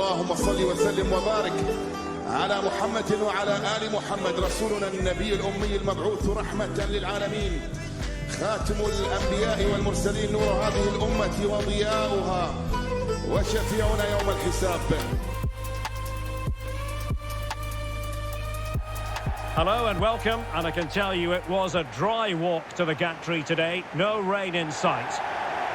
اللهم صل وسلم وبارك على محمد وعلى آل محمد رسولنا النبي الأمي المبعوث رحمة للعالمين خاتم الأنبياء والمرسلين نور هذه الأمة وضياؤها وشفيعنا يوم الحساب. Hello and welcome, and I can tell you it was a dry walk to the gantry today, no rain in sight.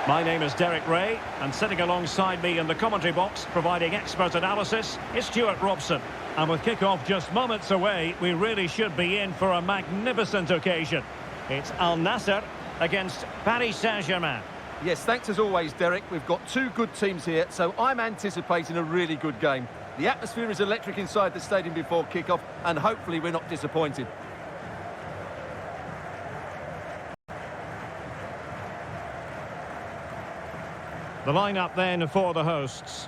My name is Derek Ray, and sitting alongside me in the commentary box, providing expert analysis, is Stuart Robson. And with kick-off just moments away, we really should be in for a magnificent occasion. It's NASSR against Paris Saint-Germain. Yes, thanks as always, Derek. We've got two good teams here, so I'm anticipating a really good game. The atmosphere is electric inside the stadium before kick-off, and hopefully we're not disappointed. The lineup then for the hosts.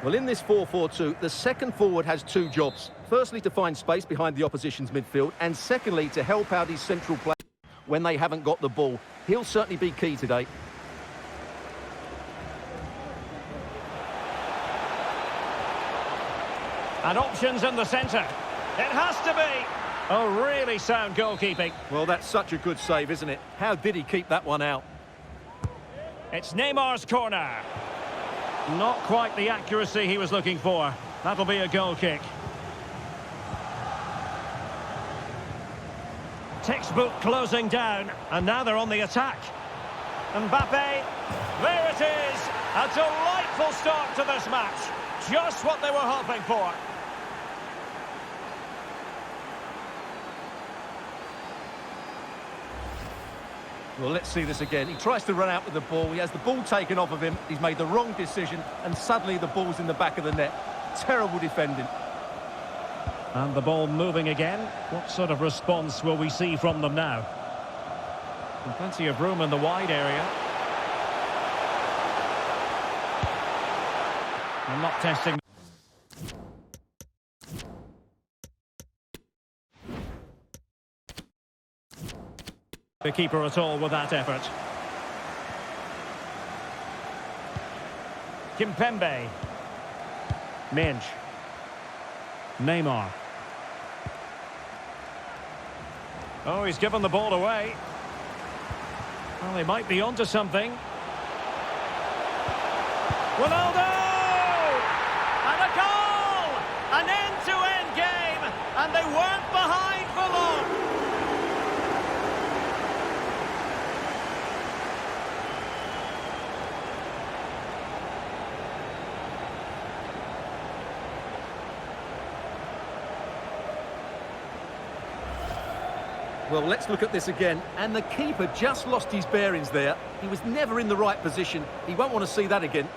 Well, in this 4-4-2, the second forward has two jobs. Firstly, to find space behind the opposition's midfield, and secondly, to help out his central players when they haven't got the ball. He'll certainly be key today. And options in the centre. It has to be. Oh, really sound goalkeeping. Well, that's such a good save, isn't it? How did he keep that one out? It's Neymar's corner. Not quite the accuracy he was looking for. That'll be a goal kick. Textbook closing down, and now they're on the attack. Mbappe, there it is. A delightful start to this match. Just what they were hoping for. Well, let's see this again. He tries to run out with the ball. He has the ball taken off of him. He's made the wrong decision, and suddenly the ball's in the back of the net. Terrible defending. And the ball moving again. What sort of response will we see from them now? And plenty of room in the wide area. I'm not testing. The keeper at all with that effort. Kimpembe. Minge. Neymar. Oh, he's given the ball away. Well, he might be onto something. Ronaldo! And a goal! An end-to-end game! And they weren't behind for long! Well, let's look at this again. And the keeper just lost his bearings there. He was never in the right position. He won't want to see that again.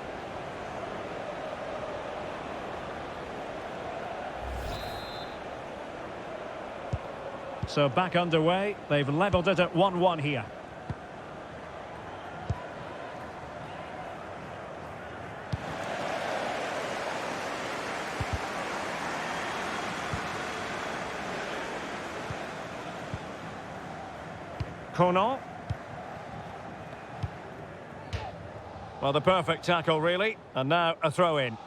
So back underway. They've levelled it at 1-1 here. Conan. Well, the perfect tackle, really. And now a throw-in.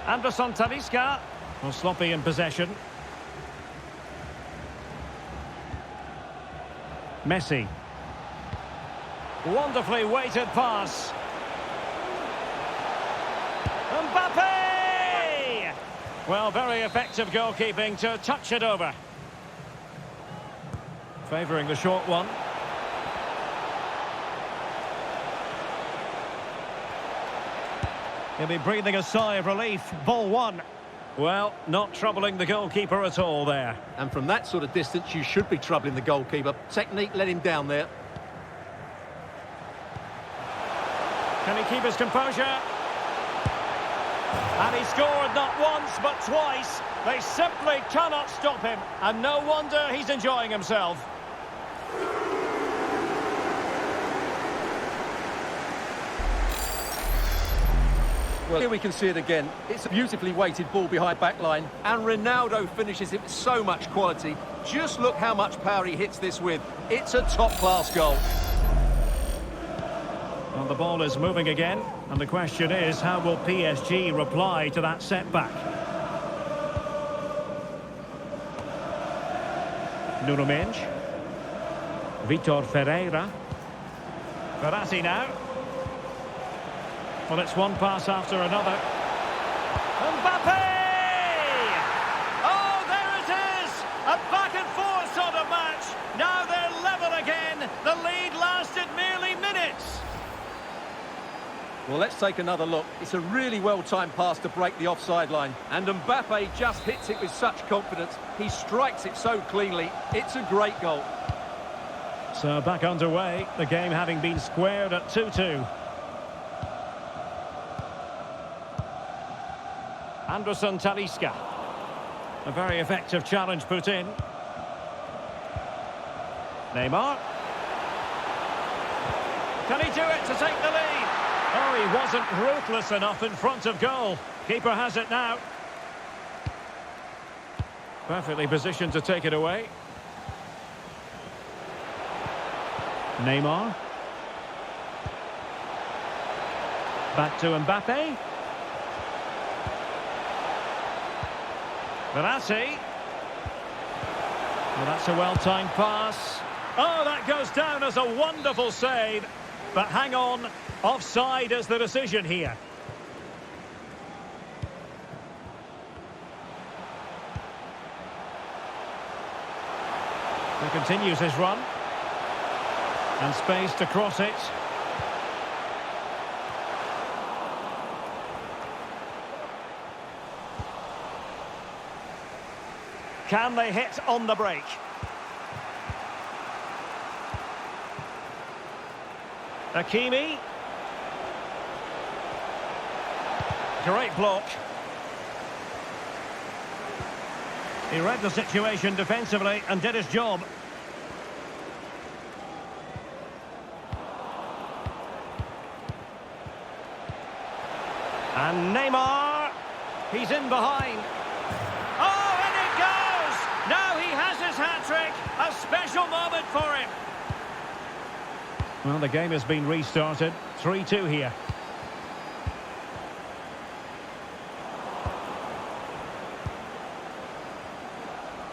Anderson Talisca. Well, sloppy in possession. Messi. Wonderfully weighted pass. Mbappe! Well, very effective goalkeeping to touch it over. Favouring the short one. He'll be breathing a sigh of relief. Ball one. Well, not troubling the goalkeeper at all there. And from that sort of distance, you should be troubling the goalkeeper. Technique let him down there. Can he keep his composure? And he scored not once, but twice. They simply cannot stop him. And no wonder he's enjoying himself. Well, here we can see it again. It's a beautifully weighted ball behind back line. And Ronaldo finishes it with so much quality. Just look how much power he hits this with. It's a top-class goal. Well, the ball is moving again, and the question is, how will PSG reply to that setback? Nuno Mendes. Vitor Ferreira. Verratti now. Well, it's one pass after another. Mbappe! Oh, there it is! A back-and-forth sort of match. Now they're level again. The lead lasted merely minutes. Well, let's take another look. It's a really well-timed pass to break the offside line. And Mbappe just hits it with such confidence. He strikes it so cleanly. It's a great goal. So back underway, the game having been squared at 2-2. Anderson Talisca. A very effective challenge put in. Neymar. Can he do it to take the lead? Oh, he wasn't ruthless enough in front of goal. Keeper has it now. Perfectly positioned to take it away. Neymar. Back to Mbappe. Verratti. Well, that's a well-timed pass. Oh, that goes down as a wonderful save. But hang on, offside is the decision here. He continues his run. And space to cross it. Can they hit on the break? Hakimi. Great block. He read the situation defensively and did his job. And Neymar, he's in behind. Oh, and it goes! Now he has his hat-trick. A special moment for him. Well, the game has been restarted. 3-2 here.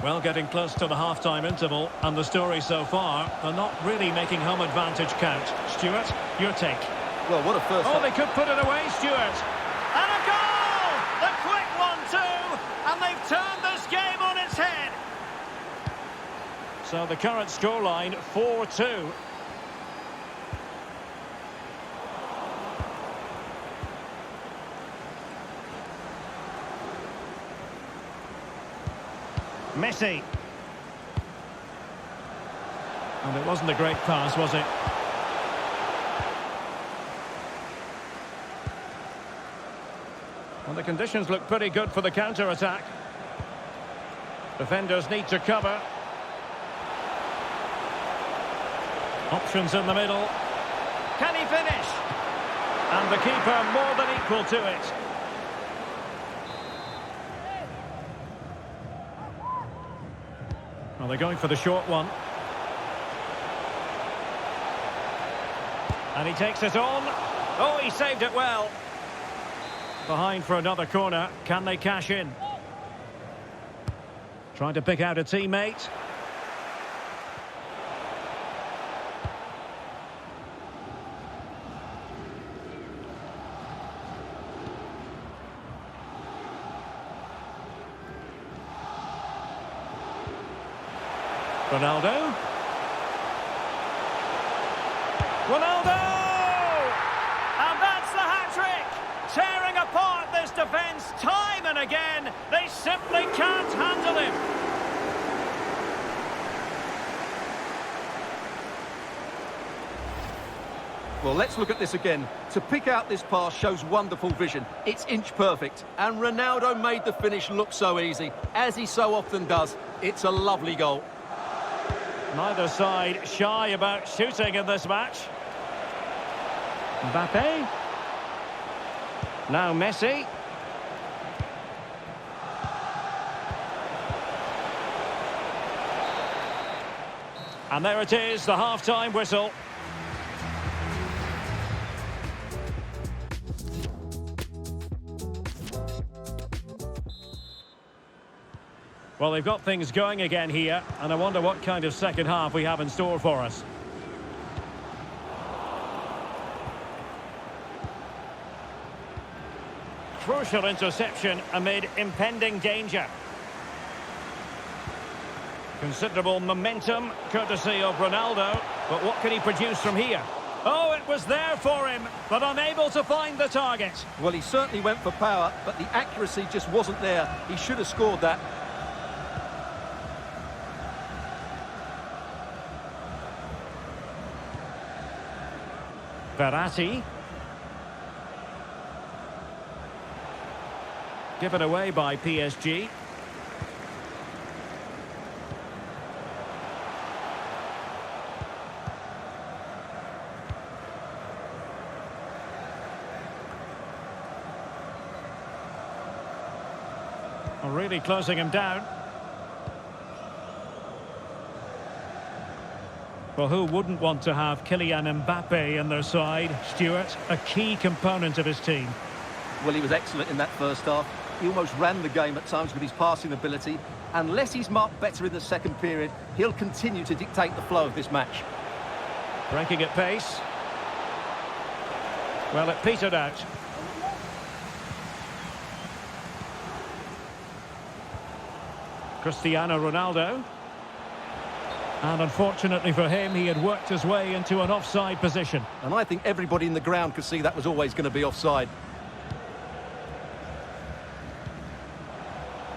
Well, getting close to the half-time interval, and the story so far, they're not really making home advantage count. Stuart, your take? Well, what a first... Oh, they could put it away, Stuart. And a goal! The quick one too! And they've turned this game on its head. So the current scoreline, 4-2. Messi. And it wasn't a great pass, was it? Well, the conditions look pretty good for the counter-attack. Defenders need to cover. Options in the middle. Can he finish? And the keeper more than equal to it. Well, they're going for the short one. And he takes it on. Oh, he saved it well. Behind for another corner. Can they cash in? Trying to pick out a teammate. Ronaldo. And that's the hat-trick! Tearing apart this defence time and again. They simply can't handle him. Well, let's look at this again. To pick out this pass shows wonderful vision. It's inch perfect. And Ronaldo made the finish look so easy, as he so often does. It's a lovely goal. Neither side shy about shooting in this match. Mbappe. Now Messi. And there it is, the half-time whistle. Well, they've got things going again here, and I wonder what kind of second half we have in store for us. Crucial interception amid impending danger. Considerable momentum, courtesy of Ronaldo, but what can he produce from here? Oh, it was there for him, but unable to find the target. Well, he certainly went for power, but the accuracy just wasn't there. He should have scored that. Verratti. Given away by PSG. Really closing him down. Well, who wouldn't want to have Kylian Mbappe in their side? Stuart, a key component of his team. Well, he was excellent in that first half. He almost ran the game at times with his passing ability. Unless he's marked better in the second period, he'll continue to dictate the flow of this match. Breaking at pace. Well, it petered out. Cristiano Ronaldo. And unfortunately for him, he had worked his way into an offside position. And I think everybody in the ground could see that was always going to be offside.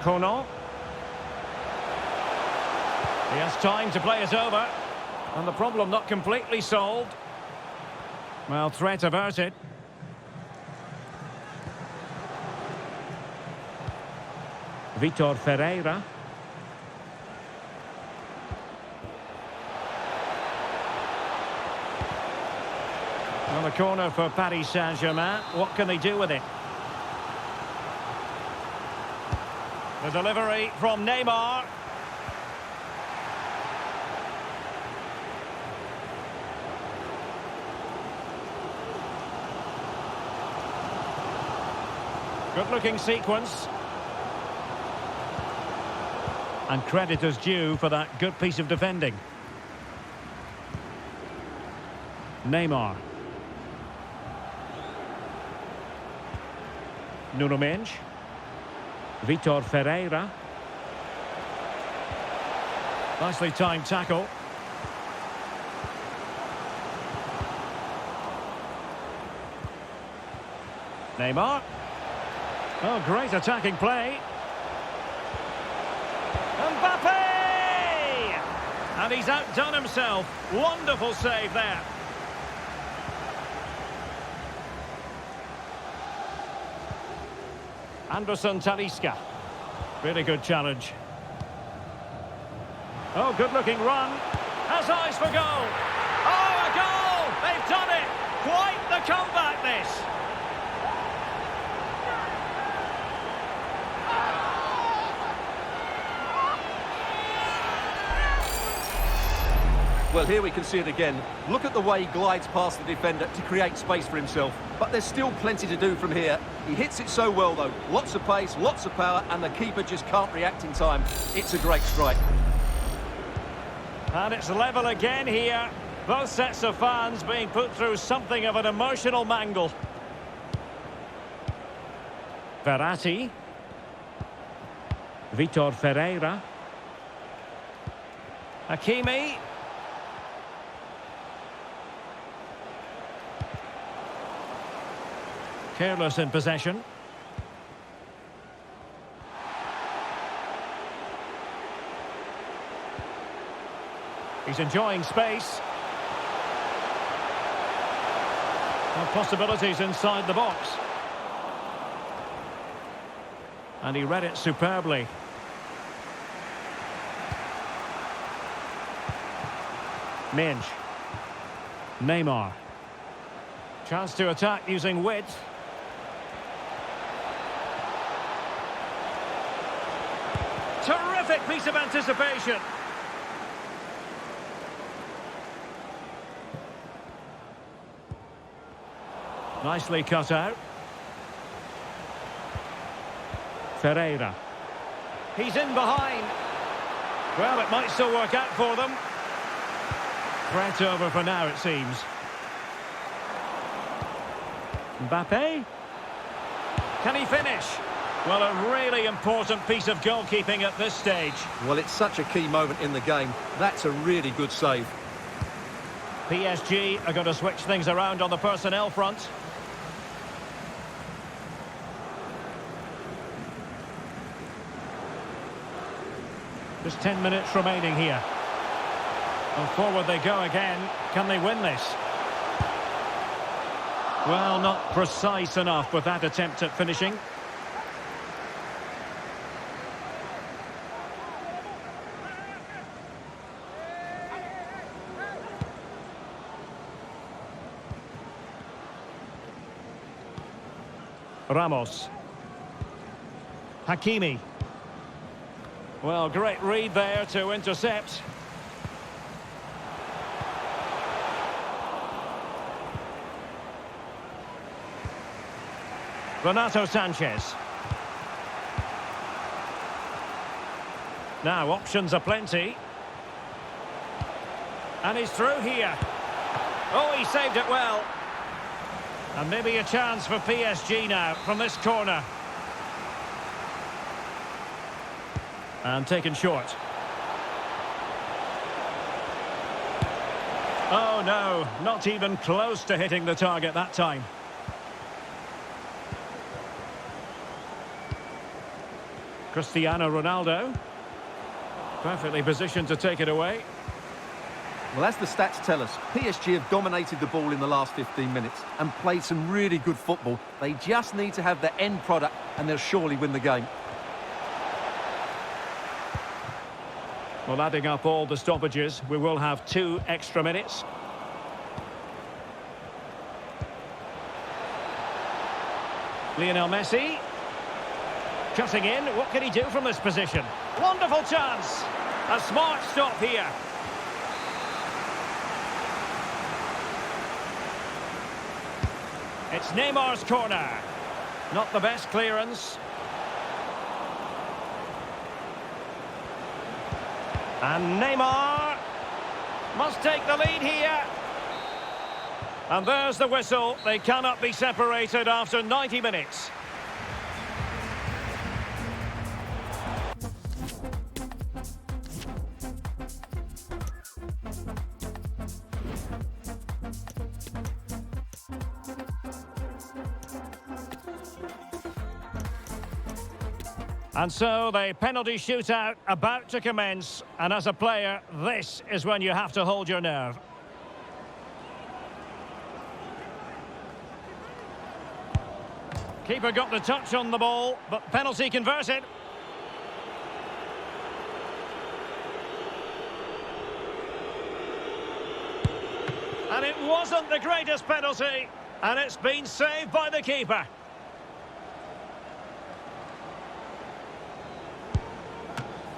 Conan. He has time to play it over. And the problem not completely solved. Well, threat averted. Vitor Ferreira. On the corner for Paris Saint-Germain. What can they do with it? The delivery from Neymar. Good-looking sequence. And credit is due for that good piece of defending. Neymar. Nuno Mendes. Vitor Ferreira. Nicely timed tackle. Neymar. Oh, great attacking play. Mbappe! And he's outdone himself. Wonderful save there. Anderson Talisca. Really good challenge. Oh, good-looking run. Has eyes for goal. Oh, a goal! They've done it! Quite the comeback, this. Well, here we can see it again. Look at the way he glides past the defender to create space for himself. But there's still plenty to do from here. He hits it so well, though. Lots of pace, lots of power, and the keeper just can't react in time. It's a great strike. And it's level again here. Both sets of fans being put through something of an emotional mangle. Verratti. Vitor Ferreira. Hakimi. Careless in possession. He's enjoying space. And possibilities inside the box. And he read it superbly. Mendes. Neymar. Chance to attack using width. Terrific piece of anticipation. Nicely cut out. Ferreira. He's in behind. Well, it might still work out for them. Threat over for now, it seems. Mbappe. Can he finish? Well, a really important piece of goalkeeping at this stage. Well, it's such a key moment in the game. That's a really good save. PSG are going to switch things around on the personnel front. Just 10 minutes remaining here. And forward they go again. Can they win this? Well, not precise enough with that attempt at finishing. Ramos. Hakimi. Well, great read there to intercept. Renato Sanchez. Now, options are plenty. And he's through here. Oh, he saved it well. And maybe a chance for PSG now from this corner. And taken short. Oh no, not even close to hitting the target that time. Cristiano Ronaldo. Perfectly positioned to take it away. Well, as the stats tell us, PSG have dominated the ball in the last 15 minutes and played some really good football. They just need to have the end product and they'll surely win the game. Well, adding up all the stoppages, we will have 2 extra minutes. Lionel Messi. Cutting in, what can he do from this position? Wonderful chance! A smart stop here. It's Neymar's corner. Not the best clearance. And Neymar must take the lead here. And there's the whistle. They cannot be separated after 90 minutes. And so the penalty shootout about to commence. And as a player, this is when you have to hold your nerve. Keeper got the touch on the ball, but penalty converted. And it wasn't the greatest penalty, and it's been saved by the keeper.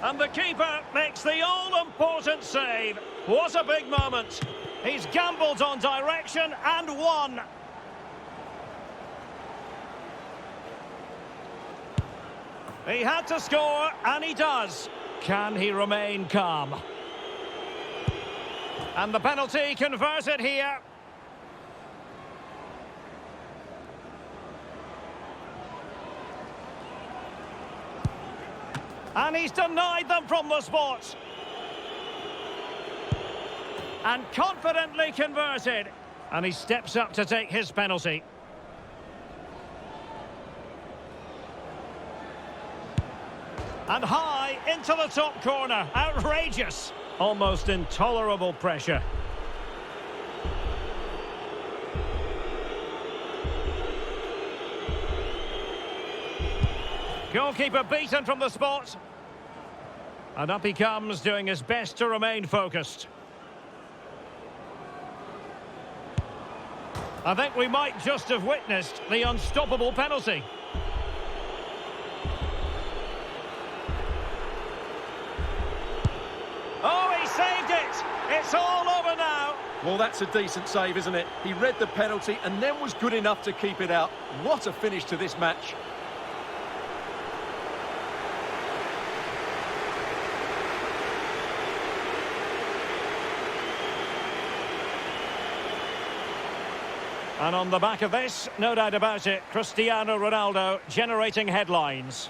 And the keeper makes the all-important save. What a big moment. He's gambled on direction and won. He had to score, and he does. Can he remain calm? And the penalty converted here. And he's denied them from the spot. And confidently converted. And he steps up to take his penalty. And high into the top corner. Outrageous. Almost intolerable pressure. Goalkeeper beaten from the spot. And up he comes, doing his best to remain focused. I think we might just have witnessed the unstoppable penalty. Oh, he saved it! It's all over now. Well, that's a decent save, isn't it? He read the penalty and then was good enough to keep it out. What a finish to this match. And on the back of this, no doubt about it, Cristiano Ronaldo generating headlines.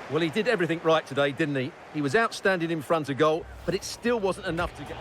Well, he did everything right today, didn't he? He was outstanding in front of goal, but it still wasn't enough to get...